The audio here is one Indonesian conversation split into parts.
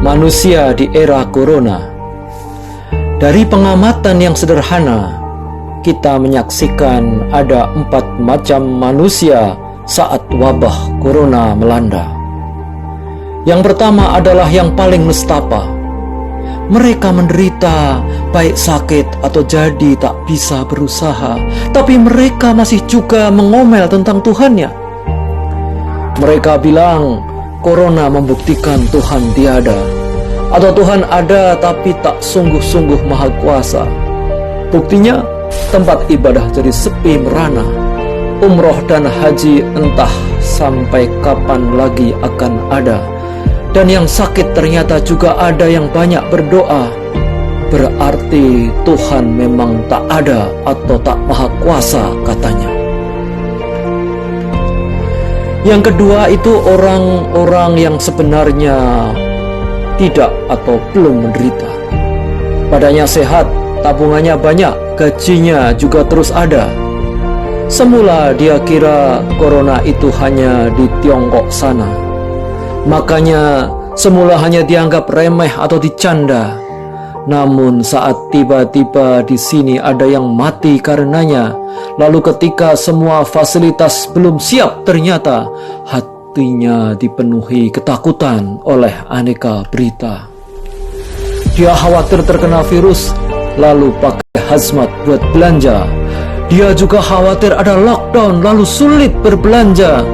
manusia di era corona. Dari pengamatan yang sederhana, kita menyaksikan ada 4 macam manusia saat wabah corona melanda. Yang pertama adalah yang paling nestapa. Mereka menderita, baik sakit atau jadi tak bisa berusaha, tapi mereka masih juga mengomel tentang Tuhannya. Mereka bilang corona membuktikan Tuhan tiada, atau Tuhan ada tapi tak sungguh-sungguh maha kuasa. Buktinya, tempat ibadah jadi sepi merana. Umroh dan haji entah sampai kapan lagi akan ada. Dan yang sakit ternyata juga ada yang banyak berdoa. Berarti Tuhan memang tak ada atau tak maha kuasa katanya. Yang kedua itu orang-orang yang sebenarnya tidak atau belum menderita. Badannya sehat, tabungannya banyak, gajinya juga terus ada. Semula dia kira corona itu hanya di Tiongkok sana. Makanya semula hanya dianggap remeh atau dicanda. Namun saat tiba-tiba di sini ada yang mati karenanya, lalu ketika semua fasilitas belum siap, ternyata hatinya dipenuhi ketakutan oleh aneka berita. Dia khawatir terkena virus, lalu pakai hazmat buat belanja. Dia juga khawatir ada lockdown, lalu sulit berbelanja.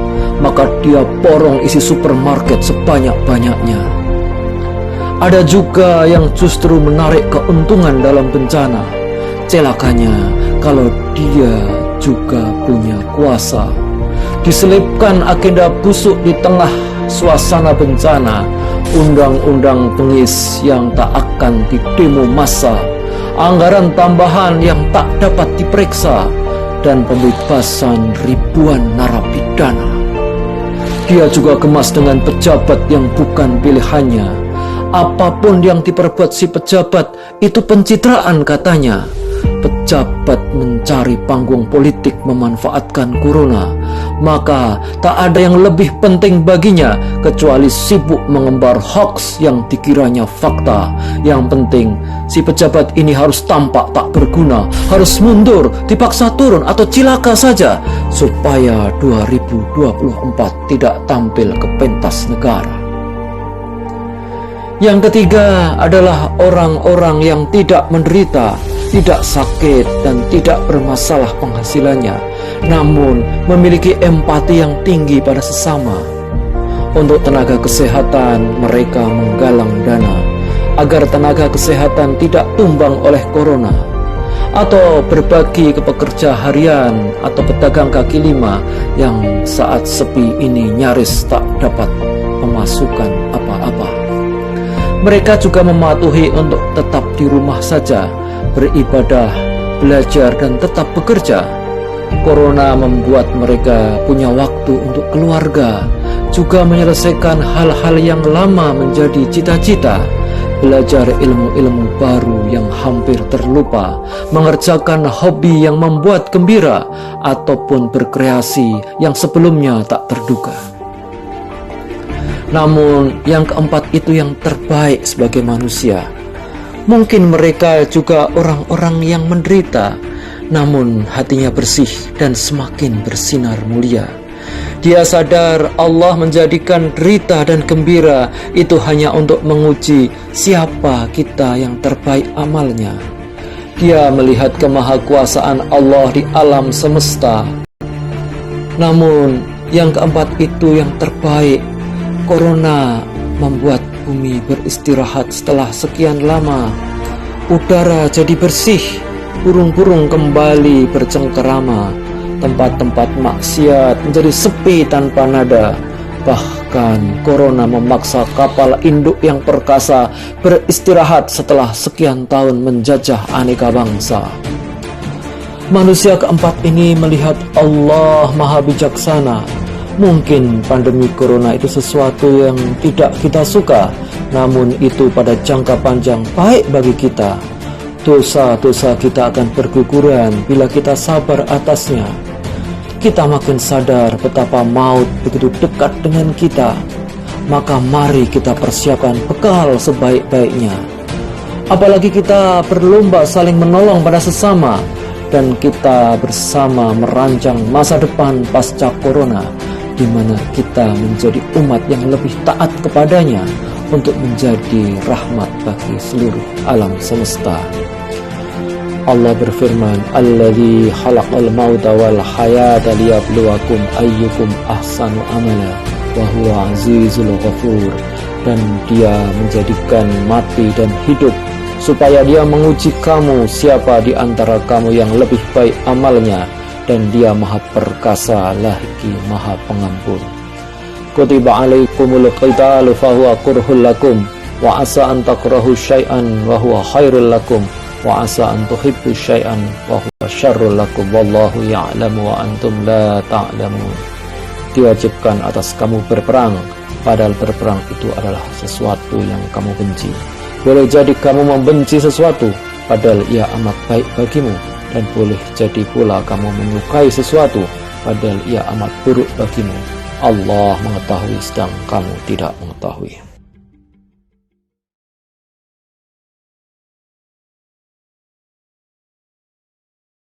Maka dia borong isi supermarket sebanyak-banyaknya. Ada juga yang justru menarik keuntungan dalam bencana. Celakanya kalau dia juga punya kuasa. Diselipkan agenda busuk di tengah suasana bencana, undang-undang pengis yang tak akan didemo massa, anggaran tambahan yang tak dapat diperiksa, dan pembebasan ribuan narapidana. Dia juga gemas dengan pejabat yang bukan pilihannya. Apapun yang diperbuat si pejabat itu pencitraan katanya. Pejabat mencari panggung politik memanfaatkan corona, maka tak ada yang lebih penting baginya kecuali sibuk mengembar hoax yang dikiranya fakta. Yang penting si pejabat ini harus tampak tak berguna, harus mundur, dipaksa turun atau cilaka saja supaya 2024 tidak tampil ke pentas negara. Yang ketiga adalah orang-orang yang tidak menderita, tidak sakit, dan tidak bermasalah penghasilannya, namun memiliki empati yang tinggi pada sesama. Untuk tenaga kesehatan, mereka menggalang dana agar tenaga kesehatan tidak tumbang oleh corona, atau berbagi ke pekerja harian atau pedagang kaki lima yang saat sepi ini nyaris tak dapat pemasukan apa-apa. Mereka juga mematuhi untuk tetap di rumah saja, beribadah, belajar, dan tetap bekerja. Corona membuat mereka punya waktu untuk keluarga, juga menyelesaikan hal-hal yang lama menjadi cita-cita, belajar ilmu-ilmu baru yang hampir terlupa, mengerjakan hobi yang membuat gembira, ataupun berkreasi yang sebelumnya tak terduga. Namun yang keempat itu yang terbaik sebagai manusia. Mungkin mereka juga orang-orang yang menderita, namun hatinya bersih dan semakin bersinar mulia. Dia sadar Allah menjadikan derita dan gembira itu hanya untuk menguji siapa kita yang terbaik amalnya. Dia melihat kemahakuasaan Allah di alam semesta. Namun yang keempat itu yang terbaik. Corona membuat bumi beristirahat setelah sekian lama. Udara jadi bersih, burung-burung kembali bercengkerama, tempat-tempat maksiat menjadi sepi tanpa nada. Bahkan corona memaksa kapal induk yang perkasa beristirahat setelah sekian tahun menjajah aneka bangsa. Manusia keempat ini melihat Allah maha bijaksana. Mungkin pandemi corona itu sesuatu yang tidak kita suka, namun itu pada jangka panjang baik bagi kita. Dosa-dosa kita akan berguguran bila kita sabar atasnya. Kita makin sadar betapa maut begitu dekat dengan kita. maka mari kita persiapkan bekal sebaik-baiknya. Apalagi kita berlomba saling menolong pada sesama, dan kita bersama merancang masa depan pasca corona, di mana kita menjadi umat yang lebih taat kepadanya untuk menjadi rahmat bagi seluruh alam semesta. Allah berfirman, "Alladzi khalaqal mauta wal hayata liyabluwakum ayyukum ahsanu amala wa huwa azizul ghafur." Dan Dia menjadikan mati dan hidup supaya Dia menguji kamu siapa di antara kamu yang lebih baik amalnya, dan Dia Maha Perkasa lagi Maha Pengampun. Kutiba alaikumul qitalu fahuwa kurhul lakum wa asa an takrahu syai'an wa huwa khairul lakum wa asa an tuhibbu syai'an wa huwa syarrul lakum wallahu ya'lamu wa antum la ta'lamun. Diwajibkan atas kamu berperang, padahal berperang itu adalah sesuatu yang kamu benci. Boleh jadi kamu membenci sesuatu, padahal ia amat baik bagimu, dan boleh jadi pula kamu menyukai sesuatu, padahal ia amat buruk bagimu. Allah mengetahui sedang kamu tidak mengetahui.